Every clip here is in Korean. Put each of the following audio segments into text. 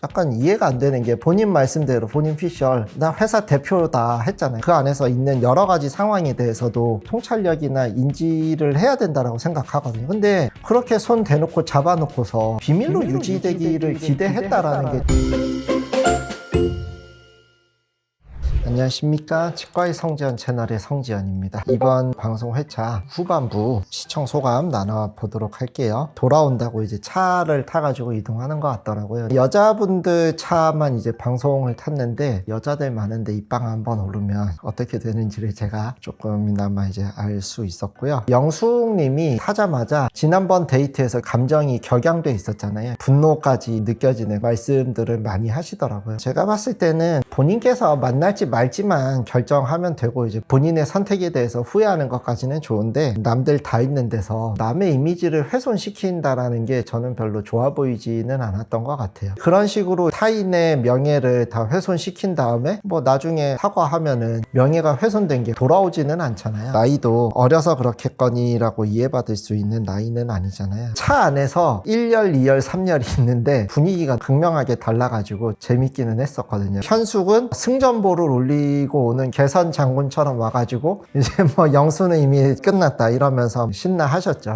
약간 이해가 안 되는 게 본인 말씀대로 본인 피셜 나 회사 대표다 했잖아요. 그 안에서 있는 여러 가지 상황에 대해서도 통찰력이나 인지를 해야 된다라고 생각하거든요. 근데 그렇게 손 대놓고 잡아놓고서 비밀로 유지되기를 기대했다라는 게 안녕하십니까. 치과의 성지연 채널의 성지연입니다. 이번 방송 회차 후반부 시청 소감 나눠보도록 할게요. 돌아온다고 이제 차를 타가지고 이동하는 것 같더라고요. 여자분들 차만 이제 방송을 탔는데 여자들 많은데 입방 한번 오르면 어떻게 되는지를 제가 조금이나마 이제 알 수 있었고요. 영숙님이 타자마자 지난번 데이트에서 감정이 격양돼 있었잖아요. 분노까지 느껴지는 말씀들을 많이 하시더라고요. 제가 봤을 때는 본인께서 만날지 말지만 결정하면 되고 이제 본인의 선택에 대해서 후회하는 것까지는 좋은데 남들 다 있는 데서 남의 이미지를 훼손시킨다라는 게 저는 별로 좋아 보이지는 않았던 것 같아요. 그런 식으로 타인의 명예를 다 훼손시킨 다음에 뭐 나중에 사과하면은 명예가 훼손된 게 돌아오지는 않잖아요. 나이도 어려서 그렇겠거니라고 이해받을 수 있는 나이는 아니잖아요. 차 안에서 1열, 2열, 3열이 있는데 분위기가 극명하게 달라가지고 재밌기는 했었거든요. 현숙은 승전보를 올리고 오는 개선 장군처럼 와가지고 이제 뭐 영수는 이미 끝났다 이러면서 신나 하셨죠.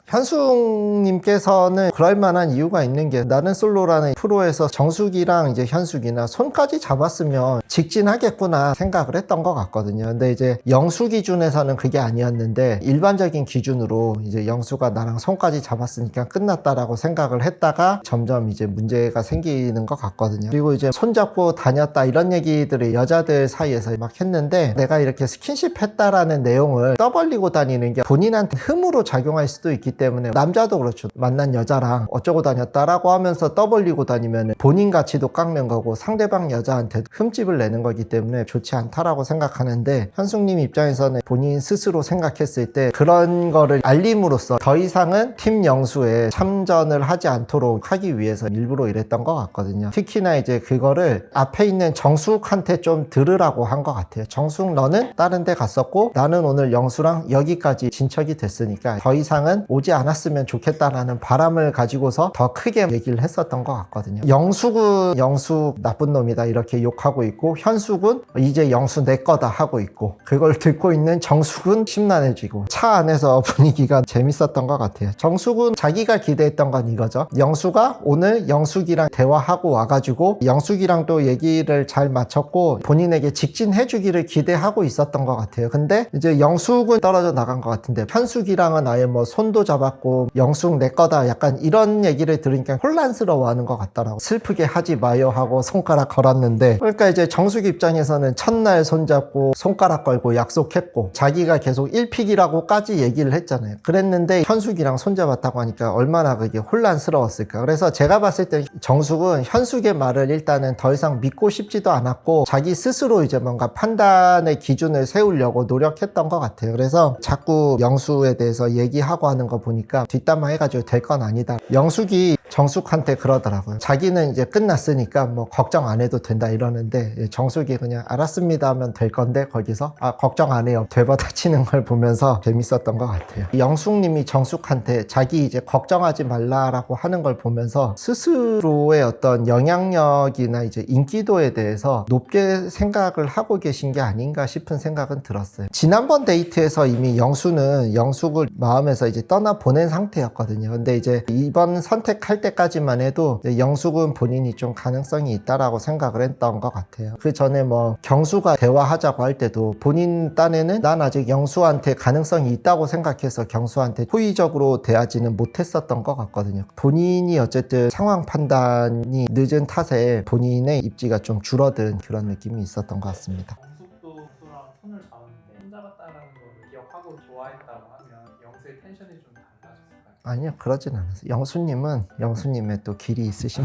현숙님께서는 그럴 만한 이유가 있는 게 나는 솔로라는 프로에서 정숙이랑 이제 현숙이나 손까지 잡았으면 직진하겠구나 생각을 했던 것 같거든요. 근데 이제 영수 기준에서는 그게 아니었는데 일반적인 기준으로 이제 영수가 나랑 손까지 잡았으니까 끝났다라고 생각을 했다가 점점 이제 문제가 생기는 것 같거든요. 그리고 이제 손잡고 다녔다 이런 얘기들을 여자들 사이에서 막 했는데 내가 이렇게 스킨십 했다라는 내용을 떠벌리고 다니는 게 본인한테 흠으로 작용할 수도 있기 때문에 남자도 그렇죠. 만난 여자랑 어쩌고 다녔다라고 하면서 떠벌리고 다니면 본인 가치도 깎는 거고 상대방 여자한테 흠집을 내는 거기 때문에 좋지 않다라고 생각하는데 현숙님 입장에서는 본인 스스로 생각했을 때 그런 거를 알림으로써 더 이상은 팀 영수에 참전을 하지 않도록 하기 위해서 일부러 이랬던 것 같거든요. 특히나 이제 그거를 앞에 있는 정숙한테 좀 들으라고 한 것 같아요. 정숙 너는 다른 데 갔었고 나는 오늘 영수랑 여기까지 진척이 됐으니까 더 이상은 오지 않았으면 좋겠다라는 바람을 가지고서 더 크게 얘기를 했었던 것 같거든요. 영숙은 영숙 나쁜 놈이다 이렇게 욕하고 있고 현숙은 이제 영수 내 거다 하고 있고 그걸 듣고 있는 정숙은 심란해지고 차 안에서 분위기가 재밌었던 것 같아요. 정숙은 자기가 기대했던 건 이거죠. 영수가 오늘 영숙이랑 대화하고 와가지고 영숙이랑 또 얘기를 잘 마쳤고 본인에게 직진해주기를 기대하고 있었던 것 같아요. 근데 이제 영숙은 떨어져 나간 것 같은데 현숙이랑은 아예 뭐 손도 잡았고 영숙 내 거다 약간 이런 얘기를 들으니까 혼란스러워하는 것 같더라고. 슬프게 하지 마요 하고 손가락 걸었는데 그러니까 이제 정숙 입장에서는 첫날 손잡고 손가락 걸고 약속했고 자기가 계속 1픽이라고까지 얘기를 했잖아요. 그랬는데 현숙이랑 손잡았다고 하니까 얼마나 그게 혼란스러웠을까. 그래서 제가 봤을 때 정숙은 현숙의 말을 일단은 더 이상 믿고 싶지도 않았고 자기 스스로 이제 뭔가 판단의 기준을 세우려고 노력했던 것 같아요. 그래서 자꾸 영수에 대해서 얘기하고 하는 거 보니까 뒷담화 해가지고 될 건 아니다. 영숙이 정숙한테 그러더라고요. 자기는 이제 끝났으니까 뭐 걱정 안 해도 된다 이러는데 정숙이 그냥 알았습니다 하면 될 건데 거기서 걱정 안 해요 되받아치는 걸 보면서 재밌었던 것 같아요. 영숙님이 정숙한테 자기 이제 걱정하지 말라라고 하는 걸 보면서 스스로의 어떤 영향력이나 이제 인기도에 대해서 높게 생각을 하고 계신 게 아닌가 싶은 생각은 들었어요. 지난번 데이트에서 이미 영수는 영숙을 마음에서 이제 떠나 보낸 상태였거든요. 근데 이제 이번 선택할 때까지만 해도 영숙은 본인이 좀 가능성이 있다라고 생각을 했던 것 같아요. 그 전에 뭐 경수가 대화하자고 할 때도 본인 딴에는 난 아직 영수한테 가능성이 있다고 생각해서 경수한테 호의적으로 대하지는 못했었던 것 같거든요. 본인이 어쨌든 상황 판단이 늦은 탓에 본인의 입지가 좀 줄어든 그런 느낌이 있었던 것 같습니다. 영숙도 영수랑 손을 잡았는데 손 잡았다라는 걸 기억하고 좋아했다고 하면 영수의 텐션이 좀 달라졌을까요? 아니요, 그러진 않았어요. 영수님은 영수님의 또 길이 있으신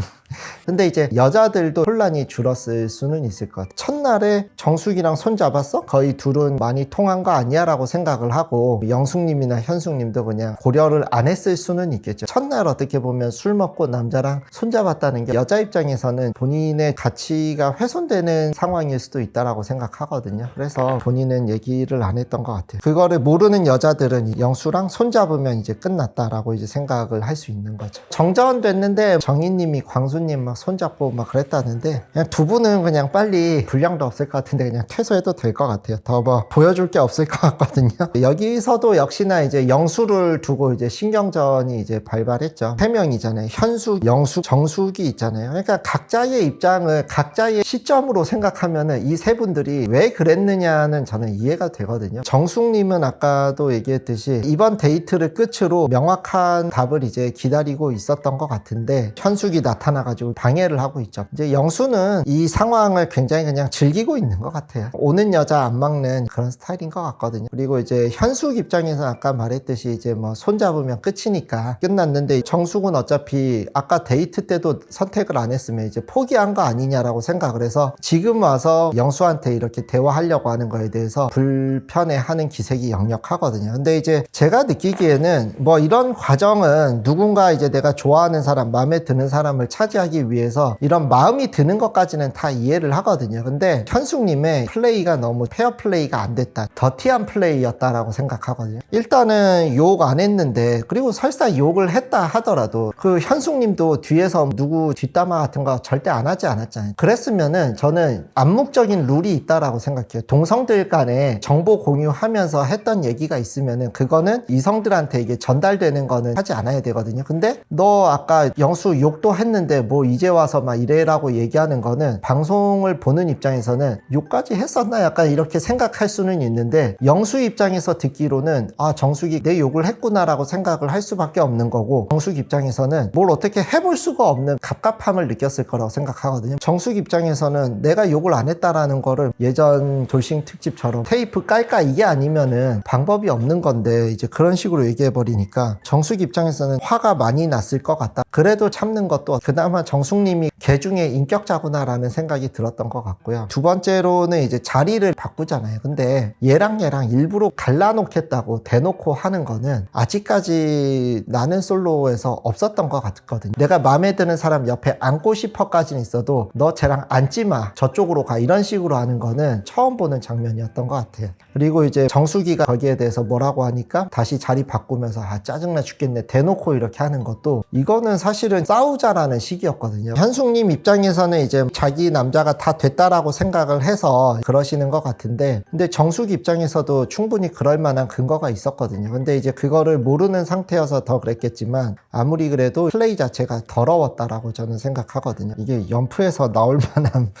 근데 이제 여자들도 혼란이 줄었을 수는 있을 것 같아요. 첫날에 정숙이랑 손 잡았어? 거의 둘은 많이 통한 거 아니야? 라고 생각을 하고 영숙님이나 현숙님도 그냥 고려를 안 했을 수는 있겠죠. 첫날 어떻게 보면 술 먹고 남자랑 손 잡았다는 게 여자 입장에서는 본인의 가치가 훼손되는 상황일 수도 있다라고 생각하거든요. 그래서 본인은 얘기를 안 했던 것 같아요. 그거를 모르는 여자들은 영수랑 손 잡으면 이제 끝났다라고 라고 이제 생각을 할 수 있는 거죠. 정자원됐는데 정희님이 광수님 막 손잡고 막 그랬다는데 그냥 두 분은 그냥 빨리 분량도 없을 것 같은데 그냥 퇴소해도 될 것 같아요. 더 뭐 보여줄 게 없을 것 같거든요. 여기서도 역시나 이제 영수를 두고 이제 신경전이 이제 발발했죠. 세 명이잖아요. 현숙, 영숙, 정숙이 있잖아요. 그러니까 각자의 입장을 각자의 시점으로 생각하면은 이 세 분들이 왜 그랬느냐는 저는 이해가 되거든요. 정숙님은 아까도 얘기했듯이 이번 데이트를 끝으로 명확한 답을 이제 기다리고 있었던 것 같은데 현숙이 나타나가지고 방해를 하고 있죠. 이제 영수는 이 상황을 굉장히 그냥 즐기고 있는 것 같아요. 오는 여자 안 막는 그런 스타일인 것 같거든요. 그리고 이제 현숙 입장에서 아까 말했듯이 이제 뭐 손잡으면 끝이니까 끝났는데 정숙은 어차피 아까 데이트 때도 선택을 안 했으면 이제 포기한 거 아니냐라고 생각을 해서 지금 와서 영수한테 이렇게 대화하려고 하는 거에 대해서 불편해하는 기색이 역력하거든요. 근데 이제 제가 느끼기에는 뭐 이런 과정은 누군가 이제 내가 좋아하는 사람, 마음에 드는 사람을 차지하기 위해서 이런 마음이 드는 것까지는 다 이해를 하거든요. 근데 현숙님의 플레이가 너무 페어 플레이가 안 됐다. 더티한 플레이였다라고 생각하거든요. 일단은 욕 안 했는데 그리고 설사 욕을 했다 하더라도 그 현숙님도 뒤에서 누구 뒷담화 같은 거 절대 안 하지 않았잖아요. 그랬으면은 저는 암묵적인 룰이 있다라고 생각해요. 동성들 간에 정보 공유하면서 했던 얘기가 있으면은 그거는 이성들한테 이게 전달되는 거는 하지 않아야 되거든요. 근데 너 아까 영수 욕도 했는데 뭐 이제 와서 막 이래라고 얘기하는 거는 방송을 보는 입장에서는 욕까지 했었나 약간 이렇게 생각할 수는 있는데 영수 입장에서 듣기로는 아 정숙이 내 욕을 했구나라고 생각을 할 수밖에 없는 거고 정숙 입장에서는 뭘 어떻게 해볼 수가 없는 갑갑함을 느꼈을 거라고 생각하거든요. 정숙 입장에서는 내가 욕을 안 했다라는 거를 예전 돌싱 특집처럼 테이프 깔까 이게 아니면은 방법이 없는 건데 이제 그런 식으로 얘기해 버리니까 정숙 입장에서는 화가 많이 났을 것 같다. 그래도 참는 것도 그나마 정숙님이 개 중에 인격자구나라는 생각이 들었던 것 같고요. 두 번째로는 이제 자리를 바꾸잖아요. 근데 얘랑 일부러 갈라놓겠다고 대놓고 하는 거는 아직까지 나는 솔로에서 없었던 것 같거든요. 내가 마음에 드는 사람 옆에 앉고 싶어까지는 있어도 너 쟤랑 앉지 마 저쪽으로 가 이런 식으로 하는 거는 처음 보는 장면이었던 것 같아요. 그리고 이제 정수기가 거기에 대해서 뭐라고 하니까 다시 자리 바꾸면서 아 짜증나 죽겠네 대놓고 이렇게 하는 것도 이거는 사실은 싸우자라는 식이었거든요. 현숙님 입장에서는 이제 자기 남자가 다 됐다라고 생각을 해서 그러시는 것 같은데 근데 정숙 입장에서도 충분히 그럴 만한 근거가 있었거든요. 근데 이제 그거를 모르는 상태여서 더 그랬겠지만 아무리 그래도 플레이 자체가 더러웠다라고 저는 생각하거든요. 이게 연프에서 나올 만한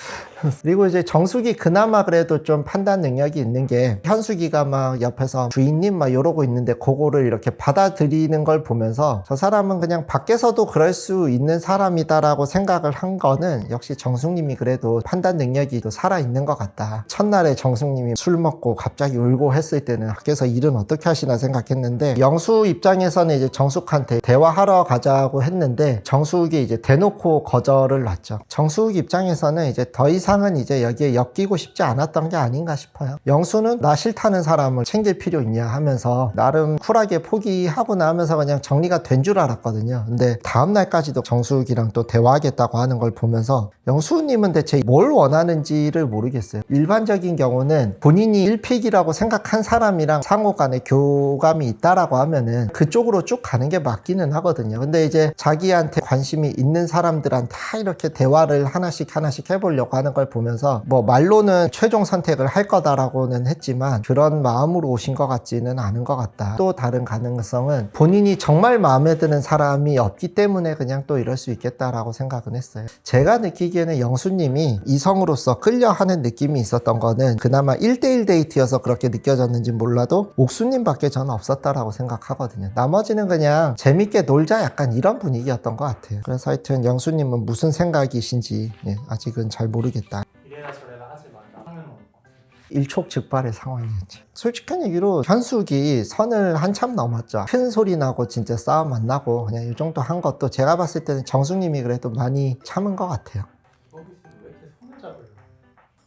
그리고 이제 정숙이 그나마 그래도 좀 판단 능력이 있는 게 현숙이가 막 옆에서 주인님 막 이러고 있는데 그거를 이렇게 받아들이는 걸 보면서 저 사람은 그냥 밖에서도 그럴 수 있는 사람이다라고 생각을 한 거는 역시 정숙님이 그래도 판단 능력이 또 살아있는 것 같다. 첫날에 정숙님이 술 먹고 갑자기 울고 했을 때는 밖에서 일은 어떻게 하시나 생각했는데 영수 입장에서는 이제 정숙한테 대화하러 가자고 했는데 정숙이 이제 대놓고 거절을 놨죠. 정숙 입장에서는 이제 더 이상은 이제 여기에 엮이고 싶지 않았던 게 아닌가 싶어요. 영수는 나 싫다는 사람을 챙길 필요 있냐 하면서 나름 쿨하게 포기하고 나면서 그냥 정리가 된 줄 알았거든요. 근데 다음날까지도 정숙이랑 또 대화하겠다고 하는 걸 보면서 영수님은 대체 뭘 원하는지를 모르겠어요. 일반적인 경우는 본인이 1픽이라고 생각한 사람이랑 상호 간에 교감이 있다라고 하면은 그쪽으로 쭉 가는 게 맞기는 하거든요. 근데 이제 자기한테 관심이 있는 사람들한테 다 이렇게 대화를 하나씩 해보려고 하는 걸 보면서 뭐 말로는 최종 선택을 할 거다라고는 했지만 그런 마음으로 오신 것 같지는 않은 것 같다. 또 다른 가능성은 본인이 정말 마음에 드는 사람이 없기 때문에 그냥 또 이럴 수 있겠다라고 생각은 했어요. 제가 느끼기에는 영수님이 이성으로서 끌려하는 느낌이 있었던 거는 그나마 1대1 데이트여서 그렇게 느껴졌는지 몰라도 옥수님밖에 저는 없었다라고 생각하거든요. 나머지는 그냥 재밌게 놀자 약간 이런 분위기였던 것 같아요. 그래서 하여튼 영수님은 무슨 생각이신지 아직은 잘 모르겠다. 이래라 저래라 하지 말라 하면 일촉즉발의 상황이었죠. 솔직한 얘기로 현숙이 선을 한참 넘었죠. 큰 소리 나고 진짜 싸움 안 나고 그냥 이 정도 한 것도 제가 봤을 때는 정숙님이 그래도 많이 참은 것 같아요. 거기서 왜 이렇게 손을 잡으려고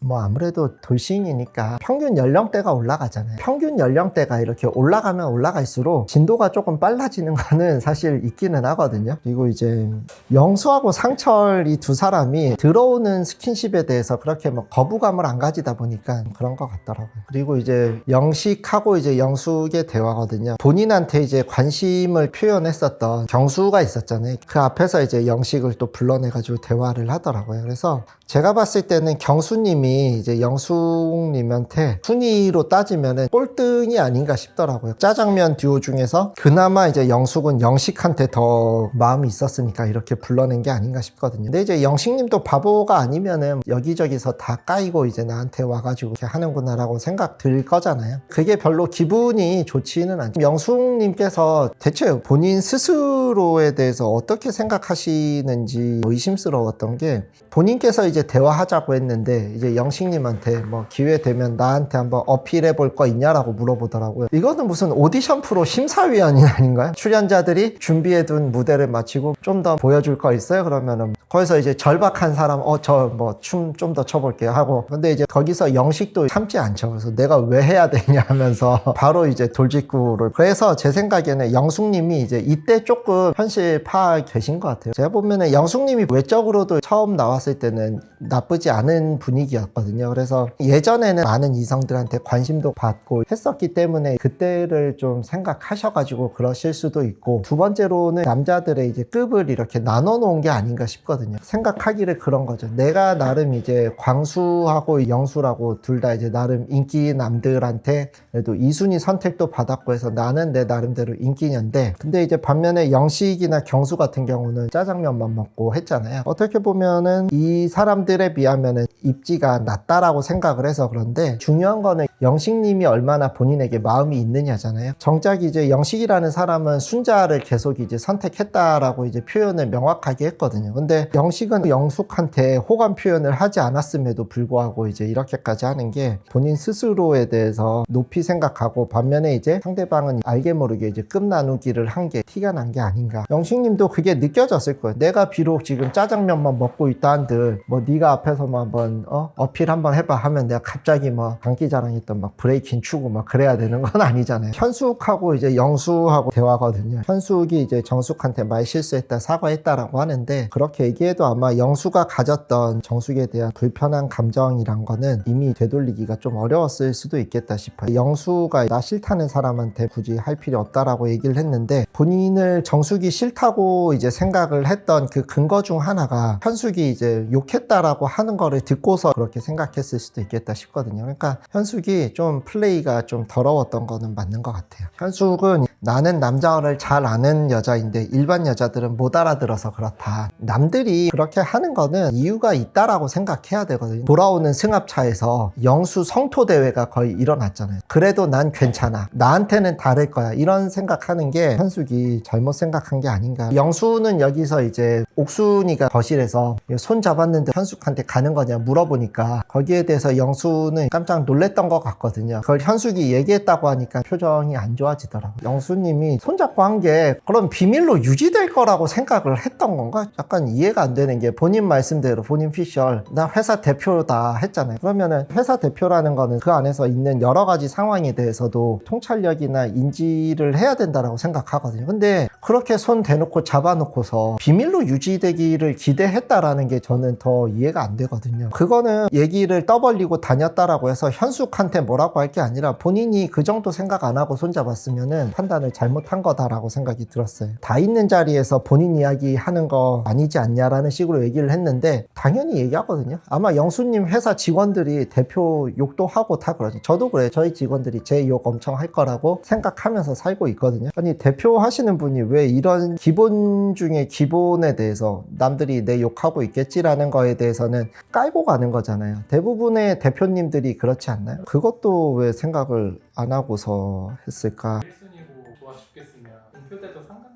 뭐 아무래도 돌싱이니까 평균 연령대가 올라가잖아요. 평균 연령대가 이렇게 올라가면 올라갈수록 진도가 조금 빨라지는 거는 사실 있기는 하거든요. 그리고 이제 영수하고 상철 이 두 사람이 들어오는 스킨십에 대해서 그렇게 뭐 거부감을 안 가지다 보니까 그런 것 같더라고요. 그리고 이제 영식하고 이제 영숙의 대화거든요. 본인한테 이제 관심을 표현했었던 경수가 있었잖아요. 그 앞에서 이제 영식을 또 불러내가지고 대화를 하더라고요. 그래서 제가 봤을 때는 경수님이 이제 영숙님한테 순위로 따지면은 꼴등이 아닌가 싶더라고요. 짜장면 듀오 중에서 그나마 이제 영숙은 영식한테 더 마음이 있었으니까 이렇게 불러낸 게 아닌가 싶거든요. 근데 이제 영식님도 바보가 아니면은 여기저기서 다 까이고 이제 나한테 와가지고 이렇게 하는구나라고 생각 들 거잖아요. 그게 별로 기분이 좋지는 않죠. 영숙님께서 대체 본인 스스로에 대해서 어떻게 생각하시는지 의심스러웠던 게 본인께서 이제 대화하자고 했는데 이제 영식님한테 뭐 기회 되면 나한테 한번 어필해 볼 거 있냐라고 물어보더라고요. 이거는 무슨 오디션 프로 심사위원이 아닌가요? 출연자들이 준비해둔 무대를 마치고 좀 더 보여줄 거 있어요? 그러면은 거기서 이제 절박한 사람 저 뭐 춤 좀 더 춰볼게요 하고 근데 이제 거기서 영식도 참지 않죠. 그래서 내가 왜 해야 되냐 하면서 바로 이제 돌직구를 그래서 제 생각에는 영숙님이 이제 이때 조금 현실 파악 계신 것 같아요. 제가 보면은 영숙님이 외적으로도 처음 나왔을 때는 나쁘지 않은 분위기였거든요. 그래서 예전에는 많은 이성들한테 관심도 받고 했었기 때문에 그때를 좀 생각하셔가지고 그러실 수도 있고 두 번째로는 남자들의 이제 급을 이렇게 나눠 놓은 게 아닌가 싶거든요. 생각하기를 그런 거죠. 내가 나름 이제 광수하고 영수라고 둘 다 이제 나름 인기 남들한테 그래도 2순위 선택도 받았고 해서 나는 내 나름대로 인기녀인데 근데 이제 반면에 영식이나 경수 같은 경우는 짜장면만 먹고 했잖아요. 어떻게 보면은 이 사람들에 비하면은 입지가 낮다라고 생각을 해서 그런데 중요한 거는 영식님이 얼마나 본인에게 마음이 있느냐잖아요. 정작 이제 영식이라는 사람은 순자를 계속 이제 선택했다라고 이제 표현을 명확하게 했거든요. 근데 영식은 영숙한테 호감 표현을 하지 않았음에도 불구하고 이제 이렇게까지 하는 게 본인 스스로에 대해서 높이 생각하고 반면에 이제 상대방은 알게 모르게 이제 급 나누기를 한 게 티가 난 게 아닌가. 영식님도 그게 느껴졌을 거예요. 내가 비록 지금 짜장면만 먹고 있다 한들 뭐 네가 앞에서만 한번 어필 한번 해봐 하면 내가 갑자기 뭐 장기자랑했던 막 브레이킹 추고 막 그래야 되는 건 아니잖아요. 현숙하고 이제 영수하고 대화거든요. 현숙이 이제 정숙한테 말 실수했다 사과했다라고 하는데 그렇게 얘기해도 아마 영수가 가졌던 정숙에 대한 불편한 감정이란 거는 이미 되돌리기가 좀 어려웠을 수도 있겠다 싶어요. 영수가 나 싫다는 사람한테 굳이 할 필요 없다라고 얘기를 했는데 본인을 정숙이 싫다고 이제 생각을 했던 그 근거 중 하나가 현숙이 이제 욕했다라고 하는 거를 듣고서 그렇게 생각했을 수도 있겠다 싶거든요. 그러니까 현숙이 좀 플레이가 좀 더러웠던 거는 맞는 것 같아요. 현숙은 나는 남자를 잘 아는 여자인데 일반 여자들은 못 알아들어서 그렇다. 남들이 그렇게 하는 거는 이유가 있다라고 생각해야 되거든요. 돌아오는 승합차에서 영수 성토 대회가 거의 일어났잖아요. 그래도 난 괜찮아. 나한테는 다를 거야. 이런 생각하는 게 현숙이 잘못 생각한 게 아닌가. 영수는 여기서 이제 옥순이가 거실에서 손 잡았는데 현숙한테 가는 거냐 물어보니까 거기에 대해서 영수는 깜짝 놀랬던 것 같거든요. 그걸 현숙이 얘기했다고 하니까 표정이 안 좋아지더라고요. 영수님이 손잡고 한 게 그럼 비밀로 유지될 거라고 생각을 했던 건가? 약간 이해가 안 되는 게 본인 말씀대로 본인 피셜 나 회사 대표다 했잖아요. 그러면은 회사 대표라는 거는 그 안에서 있는 여러 가지 상황에 대해서도 통찰력이나 인지를 해야 된다라고 생각하거든요. 근데 그렇게 손 대놓고 잡아놓고서 비밀로 유지되기를 기대했다라는 게 저는 더 이해가 안 되거든요. 그거는 얘기를 떠벌리고 다녔다라고 해서 현숙한테 뭐라고 할 게 아니라 본인이 그 정도 생각 안 하고 손잡았으면은 판단을 잘못한 거다라고 생각이 들었어요. 다 있는 자리에서 본인 이야기 하는 거 아니지 않냐라는 식으로 얘기를 했는데 당연히 얘기하거든요. 아마 영수님 회사 직원들이 대표 욕도 하고 다 그러죠. 저도 그래요. 저희 직원들이 제 욕 엄청 할 거라고 생각하면서 살고 있거든요. 아니 대표 하시는 분이 왜 이런 기본 중에 기본에 대해서 남들이 내 욕하고 있겠지라는 거에 대해서는 깔고 가는 거잖아요. 대부분의 대표님들이 그렇지 않나요? 그것도 왜 생각을 안 하고서 했을까? 1순위고 좋아 죽겠으면 공표돼도 상관은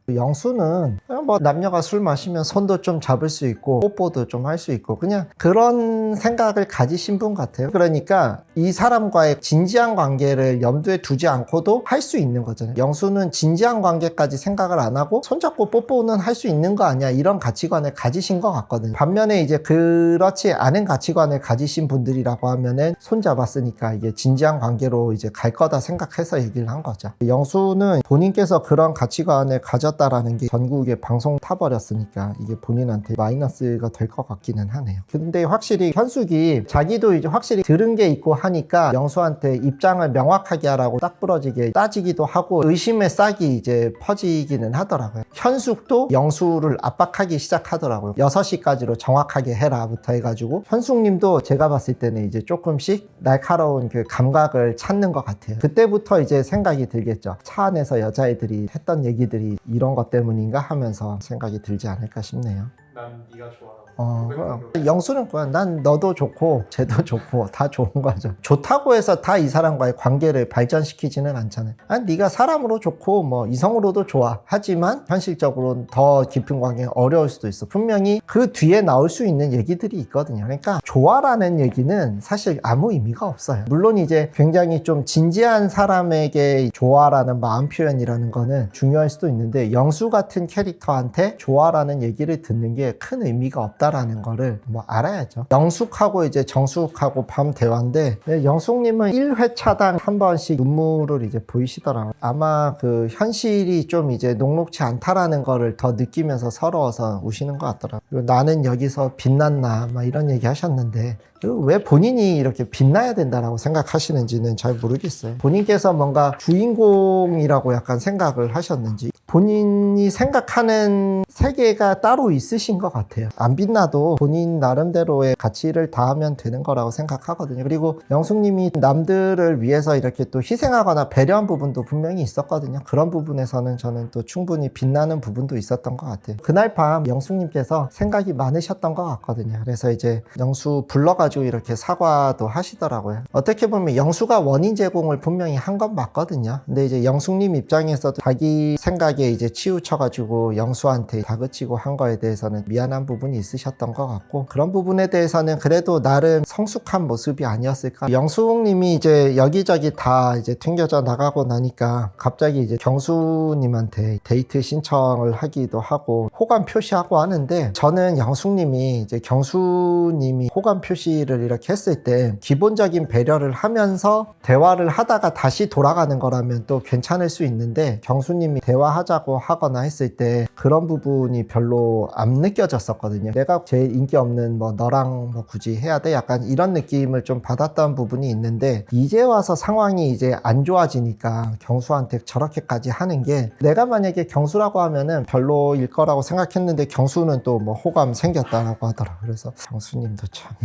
없는 영수는 그냥 뭐 남녀가 술 마시면 손도 좀 잡을 수 있고 뽀뽀도 좀 할 수 있고 그냥 그런 생각을 가지신 분 같아요. 그러니까 이 사람과의 진지한 관계를 염두에 두지 않고도 할 수 있는 거잖아요. 영수는 진지한 관계까지 생각을 안 하고 손잡고 뽀뽀는 할 수 있는 거 아니야, 이런 가치관을 가지신 것 같거든요. 반면에 이제 그렇지 않은 가치관을 가지신 분들이라고 하면은 손잡았으니까 이게 진지한 관계로 이제 갈 거다 생각해서 얘기를 한 거죠. 영수는 본인께서 그런 가치관을 가졌다라는 게 전국에 방송 타버렸으니까 이게 본인한테 마이너스가 될 것 같기는 하네요. 근데 확실히 현숙이 자기도 이제 확실히 들은 게 있고 하니까 영수한테 입장을 명확하게 하라고 딱 부러지게 따지기도 하고 의심의 싹이 이제 퍼지기는 하더라고요. 현숙도 영수를 압박하기 시작하더라고요. 6시까지로 정확하게 해라부터 해가지고 현숙님도 제가 봤을 때는 이제 조금씩 날카로운 그 감각을 찾는 것 같아요. 그때부터 이제 생각이 들겠죠. 차 안에서 여자애들이 했던 얘기들이 이런 것 때문인가 하면서 생각이 들지 않을까 싶네요. 난 네가 좋아. 영수는 그냥 난 너도 좋고 쟤도 좋고 다 좋은 거죠. 좋다고 해서 다 이 사람과의 관계를 발전시키지는 않잖아요. 아니, 네가 사람으로 좋고 뭐 이성으로도 좋아. 하지만 현실적으로는 더 깊은 관계는 어려울 수도 있어. 분명히 그 뒤에 나올 수 있는 얘기들이 있거든요. 그러니까 좋아라는 얘기는 사실 아무 의미가 없어요. 물론 이제 굉장히 좀 진지한 사람에게 좋아라는 마음 표현이라는 거는 중요할 수도 있는데 영수 같은 캐릭터한테 좋아라는 얘기를 듣는 게 큰 의미가 없다라는 거를 뭐 알아야죠. 영숙하고 이제 정숙하고 밤 대화인데 영숙님은 1회차당 한 번씩 눈물을 이제 보이시더라고요. 아마 그 현실이 좀 이제 녹록치 않다라는 거를 더 느끼면서 서러워서 우시는 것 같더라고요. 그리고 나는 여기서 빛났나 막 이런 얘기 하셨는데 왜 본인이 이렇게 빛나야 된다라고 생각하시는지는 잘 모르겠어요. 본인께서 뭔가 주인공이라고 약간 생각을 하셨는지 본인이 생각하는 세계가 따로 있으신 것 같아요. 안 빛나도 본인 나름대로의 가치를 다하면 되는 거라고 생각하거든요. 그리고 영숙님이 남들을 위해서 이렇게 또 희생하거나 배려한 부분도 분명히 있었거든요. 그런 부분에서는 저는 또 충분히 빛나는 부분도 있었던 것 같아요. 그날 밤 영숙님께서 생각이 많으셨던 것 같거든요. 그래서 이제 영수 불러가지고 이렇게 사과도 하시더라고요. 어떻게 보면 영수가 원인 제공을 분명히 한 건 맞거든요. 근데 이제 영숙님 입장에서도 자기 생각에 이제 치우쳐가지고 영수한테 다그치고 한 거에 대해서는 미안한 부분이 있으셨던 것 같고 그런 부분에 대해서는 그래도 나름 성숙한 모습이 아니었을까. 영숙님이 이제 여기저기 다 이제 튕겨져 나가고 나니까 갑자기 이제 경수님한테 데이트 신청을 하기도 하고 호감 표시하고 하는데 저는 영숙님이 이제 경수님이 호감 표시를 이렇게 했을 때 기본적인 배려를 하면서 대화를 하다가 다시 돌아가는 거라면 또 괜찮을 수 있는데 경수님이 대화하자고 하거나 했을 때 그런 부분이 별로 안 느껴졌었거든요. 내가 제일 인기 없는 뭐 너랑 뭐 굳이 해야 돼? 약간 이런 느낌을 좀 받았던 부분이 있는데 이제 와서 상황이 이제 안 좋아지니까 경수한테 저렇게까지 하는 게 내가 만약에 경수라고 하면은 별로일 거라고 생각했는데 경수는 또 뭐 호감 생겼다라고 하더라고요. 그래서 경수님도 참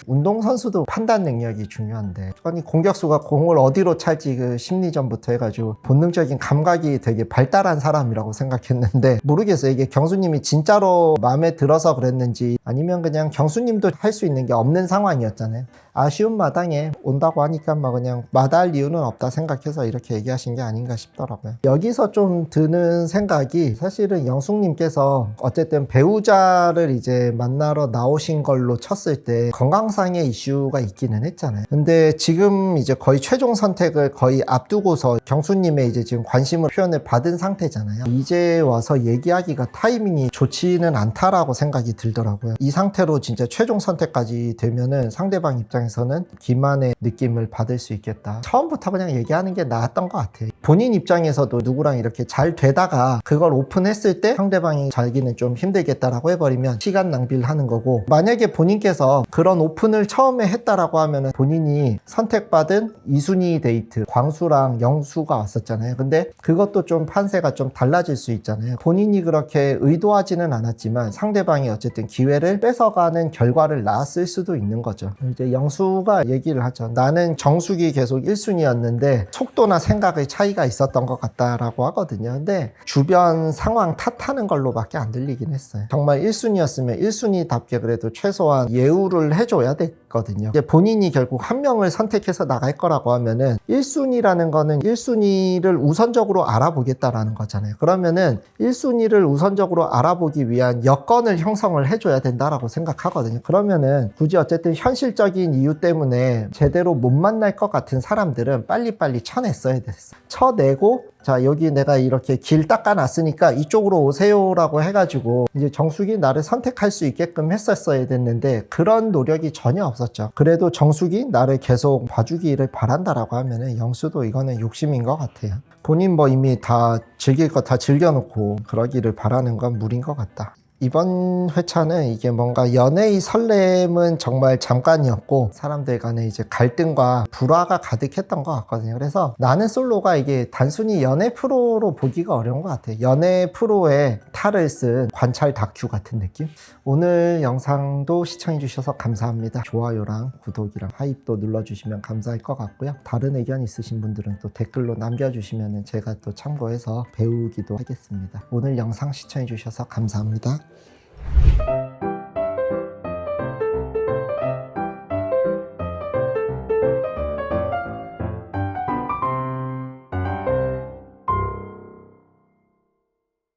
운동선수도 판단 능력이 중요한데 아니 공격수가 공을 어디로 찰지 그 심리전부터 해가지고 본능적인 감각이 되게 발달한 사람이라고 생각했는데 모르겠어요. 이게 경수님이 진짜로 마음에 들어서 그랬는지 아니면 그냥 경수님도 할 수 있는 게 없는 상황이었잖아요. 아쉬운 마당에 온다고 하니까 막 그냥 마다할 이유는 없다 생각해서 이렇게 얘기하신 게 아닌가 싶더라고요. 여기서 좀 드는 생각이 사실은 영숙님께서 어쨌든 배우자를 이제 만나러 나오신 걸로 쳤을 때 건강상의 이슈가 있기는 했잖아요. 근데 지금 이제 거의 최종 선택을 거의 앞두고서 경수님의 이제 지금 관심을 표현을 받은 상태잖아요. 이제 와서 얘기하기가 타이밍이 좋지는 않다라고 생각이 들더라고요. 이 상태로 진짜 최종 선택까지 되면은 상대방 입장에서는 기만의 느낌을 받을 수 있겠다. 처음부터 그냥 얘기하는 게 나았던 것 같아요. 본인 입장에서도 누구랑 이렇게 잘 되다가 그걸 오픈했을 때 상대방이 자기는 좀 힘들겠다라고 해버리면 시간 낭비를 하는 거고 만약에 본인께서 그런 오픈을 처음에 했다라고 하면은 본인이 선택받은 2순위 데이트 광수랑 영수가 왔었잖아요. 근데 그것도 좀 판세가 좀 달라질 수 있잖아요. 본인이 그렇게 의도하지는 않았지만 상대방이 어쨌든 기회를 뺏어가는 결과를 낳았을 수도 있는 거죠. 이제 영수가 얘기를 하죠. 나는 정숙이 계속 1순위였는데 속도나 생각의 차이가 있었던 것 같다라고 하거든요. 근데 주변 상황 탓하는 걸로밖에 안 들리긴 했어요. 정말 1순위였으면 1순위답게 그래도 최소한 예우를 해줘야 됐거든요. 이제 본인이 결국 한 명을 선택해서 나갈 거라고 하면은 1순위라는 거는 1순위를 우선적으로 알아보겠다라는 거잖아요. 그러면은 1순위를 우선적으로 알아보기 위한 여건을 형성을 해줘야 된다라고 생각하거든요. 그러면은 굳이 어쨌든 현실적인 이유 때문에 제대로 못 만날 것 같은 사람들은 빨리빨리 쳐냈어야 됐어. 쳐내고 자 여기 내가 이렇게 길 닦아놨으니까 이쪽으로 오세요라고 해가지고 이제 정숙이 나를 선택할 수 있게끔 했었어야 됐는데 그런 노력이 전혀 없었죠. 그래도 정숙이 나를 계속 봐주기를 바란다라고 하면은 영수도 이거는 욕심인 것 같아요. 본인 뭐 이미 다 즐길 거 다 즐겨놓고 그러기를 바라는 건 무리인 것 같다. 이번 회차는 이게 뭔가 연애의 설렘은 정말 잠깐이었고 사람들 간에 이제 갈등과 불화가 가득했던 것 같거든요. 그래서 나는 솔로가 이게 단순히 연애 프로로 보기가 어려운 것 같아요. 연애 프로의 탈을 쓴 관찰 다큐 같은 느낌? 오늘 영상도 시청해 주셔서 감사합니다. 좋아요랑 구독이랑 하입도 눌러주시면 감사할 것 같고요. 다른 의견 있으신 분들은 또 댓글로 남겨주시면 제가 또 참고해서 배우기도 하겠습니다. 오늘 영상 시청해 주셔서 감사합니다.